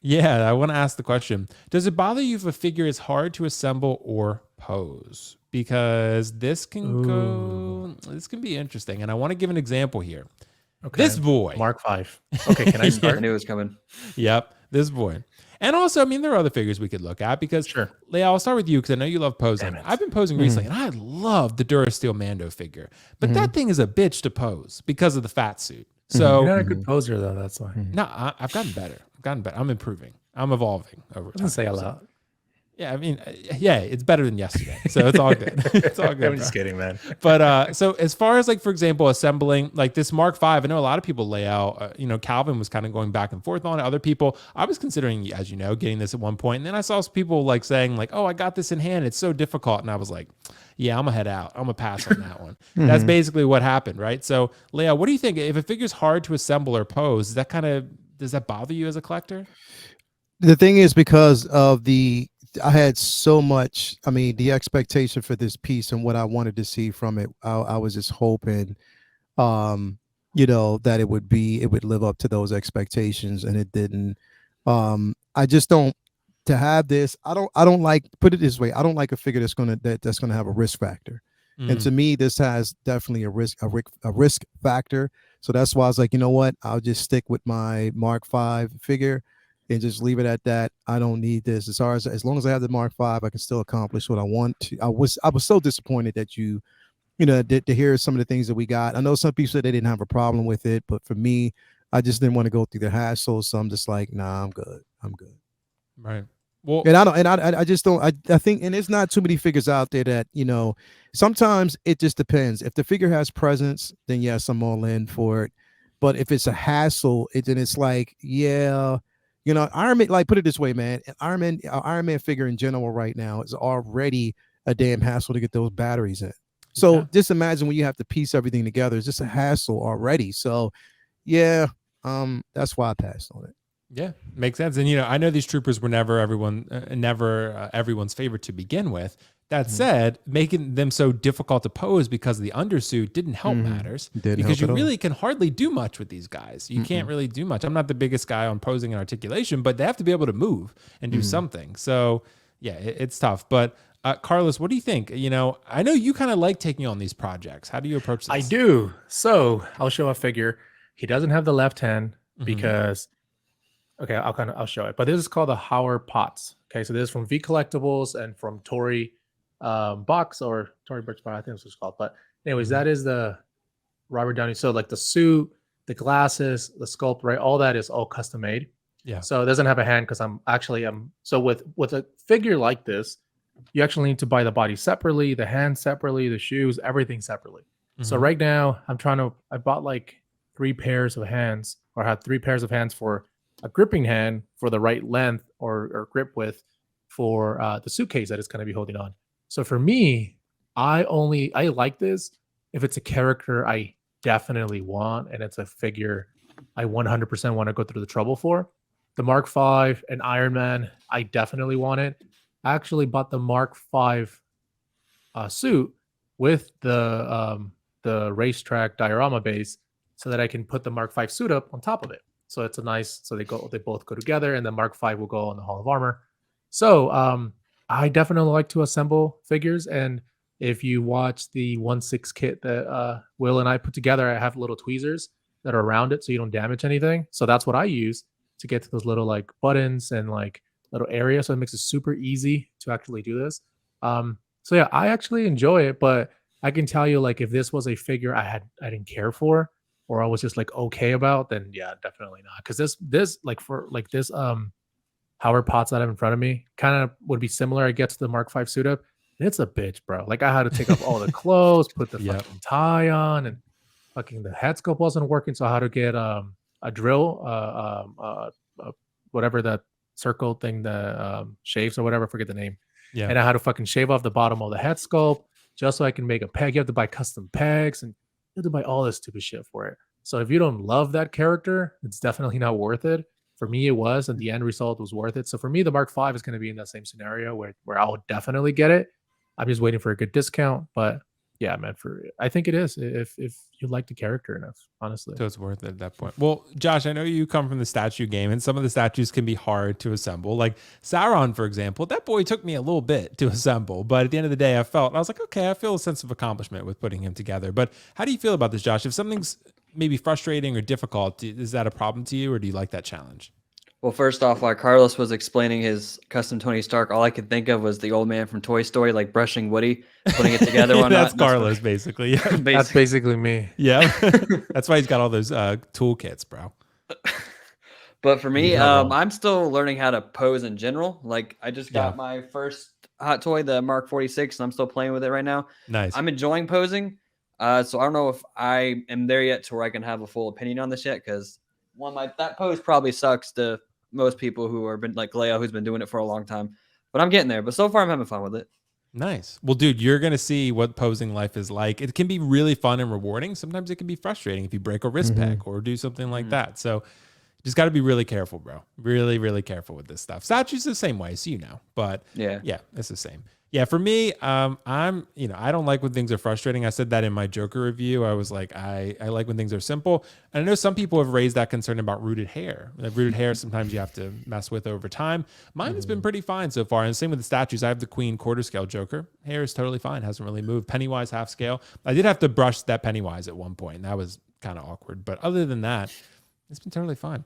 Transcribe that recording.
Yeah, I want to ask the question. Does it bother you if a figure is hard to assemble or pose? Because Ooh. this can be interesting. And I want to give an example here. This Okay. boy. Mark 5. Okay, can I Yeah. I start? knew it was coming. Yep, this boy. And also, I mean, there are other figures we could look at because, Sure. Leia, I'll start with you because I know you love Damn posing. I've it. been posing Hmm. recently and I love the Durasteel Mando figure, but Hmm. that thing is a bitch to pose because of the fat suit. Mhm. You're So, not a good poser though, that's why. Mhm. no, I've gotten better. I'm improving. I'm evolving over Doesn't time. say a So, lot. yeah, I mean, yeah, it's better than yesterday. So it's all good. It's all good, I'm bro. just kidding, man. But so as far as like, for example, assembling like this Mark V, I know a lot of people lay out, Calvin was kind of going back and forth on it. Other people, I was considering, as you know, getting this at one point. And then I saw some people like saying like, oh, I got this in hand. It's so difficult. And I was like, yeah, I'm gonna head out. I'm gonna pass on that one. That's Mhm. basically what happened, right? So Leia, what do you think? If a figure's hard to assemble or pose, does that bother you as a collector? The thing is, because of I had so much, I mean, the expectation for this piece and what I wanted to see from it, I was just hoping, um, that it would live up to those expectations, and it didn't. I just don't, to have this, I don't like, put it this way, I don't like a figure that's gonna have a risk factor. And Mm, to me, this has definitely a risk factor. So that's why I was like, you know what? I'll just stick with my Mark V figure and just leave it at that. I don't need this. As long as I have the Mark V, I can still accomplish what I want to. I was so disappointed that to hear some of the things that we got. I know some people said they didn't have a problem with it, but for me, I just didn't want to go through the hassle. So I'm just like, nah, I'm good. I'm good. right. Well, And I don't, and I just don't. I think, and there's not too many figures out there that Sometimes it just depends. If the figure has presence, then yes, I'm all in for it. But if it's a hassle, then it's like, yeah, Iron Man. Like, put it this way, man. Iron Man figure in general right now is already a damn hassle to get those batteries in. yeah. So just imagine when you have to piece everything together. It's just a hassle already. So yeah, that's why I passed on it. Yeah, makes sense. And I know these troopers were never everyone's favorite to begin with. That Mhm. said, making them so difficult to pose because of the undersuit didn't help Mhm. matters Didn't because help you at all. really can hardly do much with these guys. You can't Mm-mm. really do much. I'm not the biggest guy on posing and articulation, but they have to be able to move and do Mhm. something. So yeah, it's tough. But Carlos, what do you think? I know you kind of like taking on these projects. How do you approach I this? do. So I'll show a figure. He doesn't have the left hand Mhm. because okay, I'll show it. But this is called the Howard Potts. Okay, so this is from V Collectibles and from Tory Box or Tory Birch Bar, I think that's what it's called. But anyways, Mhm. that is the Robert Downey. So like the suit, the glasses, the sculpt, right? All that is all custom made. Yeah. So it doesn't have a hand because I'm so with a figure like this, you actually need to buy the body separately, the hands separately, the shoes, everything separately. So Mhm. right now I bought like 3 pairs of hands, or had 3 pairs of hands for a gripping hand for the right length or grip width for the suitcase that it's going to be holding on. So for me, I like this if it's a character I definitely want and it's a figure I 100% want to go through the trouble for. The Mark V and Iron Man, I definitely want it. I actually bought the Mark V suit with the racetrack diorama base so that I can put the Mark V suit up on top of it. So it's a nice. So they both go together, and the Mark V will go on the Hall of Armor. So I definitely like to assemble figures, and if you watch the 1/6 kit that Will and I put together, I have little tweezers that are around it so you don't damage anything. So that's what I use to get to those little like buttons and like little areas. So it makes it super easy to actually do this. So yeah, I actually enjoy it, but I can tell you like if this was a figure I didn't care for or I was just like okay about, then yeah, definitely not. Because this like for like this Howard Potts that I have in front of me kind of would be similar, I guess, to the Mark V suit up. It's a bitch, bro. Like I had to take off all the clothes, put the Yep. fucking tie on, and fucking the head scope wasn't working. So I had to get a drill, whatever that circle thing that shaves or whatever, I forget the name. Yeah. And I had to fucking shave off the bottom of the head sculpt just so I can make a peg. You have to buy custom pegs and you have to buy all this stupid shit for it. So if you don't love that character, it's definitely not worth it. For me, it was, and the end result was worth it. So for me, the Mark V is going to be in that same scenario where I'll definitely get it. I'm just waiting for a good discount. But yeah, man, I think it is if you like the character enough, honestly. So it's worth it at that point. Well, Josh, I know you come from the statue game, and some of the statues can be hard to assemble. Like Sauron, for example, that boy took me a little bit to assemble, but at the end of the day, I was like, okay, I feel a sense of accomplishment with putting him together. But how do you feel about this, Josh? If something's maybe frustrating or difficult, is that a problem to you, or do you like that challenge? Well, first off, while Carlos was explaining his custom Tony Stark, all I could think of was the old man from Toy Story, like brushing Woody, putting it together. That's Carlos, basically. Yeah. That's basically me. Yeah. That's why he's got all those toolkits, bro. But for me, Yeah, well. I'm still learning how to pose in general. Like I just got my first hot toy, the Mark 46, and I'm still playing with it right now. Nice. I'm enjoying posing. So I don't know if I am there yet to where I can have a full opinion on this yet, because that pose probably sucks to most people who are been like Leo, who's been doing it for a long time. But I'm getting there. But so far, I'm having fun with it. Nice. Well, dude, you're going to see what posing life is like. It can be really fun and rewarding. Sometimes it can be frustrating if you break a wrist peg or do something like that. So just got to be really careful, bro. Really, really careful with this stuff. Statues the same way, so but yeah, it's the same. Yeah, for me, I don't like when things are frustrating. I said that in my Joker review. I was like, I like when things are simple. And I know some people have raised that concern about rooted hair. Rooted hair, sometimes you have to mess with over time. Mine has been pretty fine so far. And same with the statues. I have the Queen quarter scale Joker. Hair is totally fine. Hasn't really moved. Pennywise half scale. I did have to brush that Pennywise at one point. And that was kind of awkward. But other than that, it's been totally fine.